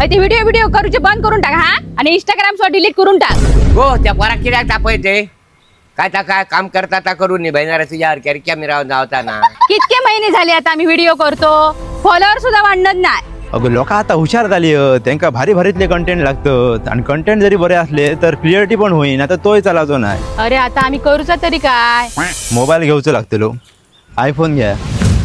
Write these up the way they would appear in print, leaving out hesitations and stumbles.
ते व्हिडिओ करूचे बंद करून टाक हा आणि इंस्टाग्राम सो डिलीट करून टाक. हो त्या पोरा किड्याक तापयते काय काम करता ता करून नाही बहिणारा तुझ्यावर कॅमेरा धावताना. कितके महिने झाले आता आम्ही व्हिडिओ करतो, फॉलोअर सुद्धा वाढत नाही. अगं लोक आता हुशार झाली त्यांना भारी भारीतले कंटेंट लागतं आणि कंटेंट जरी बरे असले तर क्लिअरिटी पण होईन. आता तोही चालावतो नाही. अरे आता आम्ही करूचा तरी काय. मोबाईल घेऊचं लागतलो, आयफोन घ्या.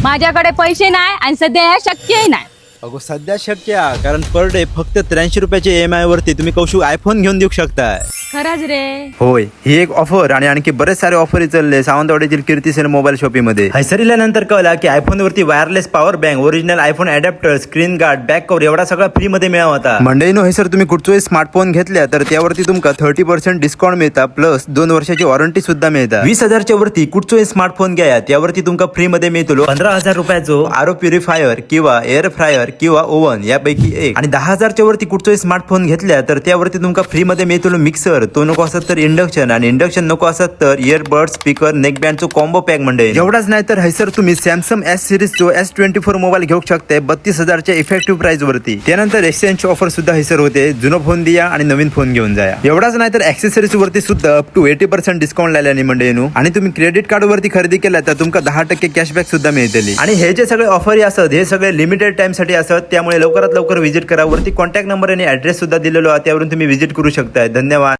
माझ्याकडे पैसे नाही आणि सध्या हे शक्यही नाही. अगो सध्या शक्य आहे कारण पर डे फक्त 83 रुपयाच्या EMI वरती तुम्ही कौशू आयफोन घेऊन देऊ शकताय. खरंच रे. होय, ही एक ऑफर आणि आणखी बरेच सारे ऑफर चालले सावंतवाडीतील कीर्तिसेन मोबाईल शॉपिंग मध्ये. हैसरील्यानंतर कळला की आयफोन वरती wireless power bank, original iPhone adapter, screen guard, back cover एवढा सगळा फ्री मध्ये मिळाला होता. मंडळीनो हे सर तुम्ही कुठचोही स्मार्टफोन घेतल्या तर त्यावरती तुमका 30% डिस्काउंट मिळता प्लस 2 वर्षाची वॉरंटी सुद्धा मिळता. 20,000च्या वरती कुठचोही स्मार्टफोन घ्या त्यावरती तुमका फ्री मध्ये मिळतो 15,000 रुपयाचो आरो प्युरिफायर किंवा एअर फ्रायर किंवा ओव्हन यापैकी एक. आणि 10,000च्या वरती कुठचोही स्मार्टफोन घेतल्या तर त्यावरती तुमका फ्री मध्ये मिळतो मिक्सर, तो नको असत तर इंडक्शन, आणि इंडक्शन नको असत तर इयरबड, स्पीकर, नेकबँडचो कॉम्बो पॅक मंडळी. एवढाच नाही तर हैसर तुम्ही सॅमसंग S सिरीजचो S24 मोबाईल घेऊ शकता 32,000च्या इफेक्टिव्ह प्राइस वरती. त्यानंतर एक्सचेंज ऑफर सुद्धा हैसर होते, जुनो फोन द्या आणि नवीन फोन घेऊन जा. एवढाच नाही तर ऍक्सेसरीज वरती सुद्धा अप टू 80% डिस्काउंट लावल्याने मंडळीनो. आणि तुम्ही क्रेडिट कार्ड वरती खरेदी केला तर तुमका 10% कॅशबॅक सुद्धा मिळते. आणि हे जे सगळे ऑफर असत हे सगळे लिमिटेड टाइम साठी असत, त्यामुळे लवकरात लवकर व्हिजिट करा. वरती कॉन्टॅक्ट नंबर आणि ऍड्रेस सुद्धा दिलेलो आहे, त्यावरून तुम्ही व्हिजिट करू शकता. धन्यवाद.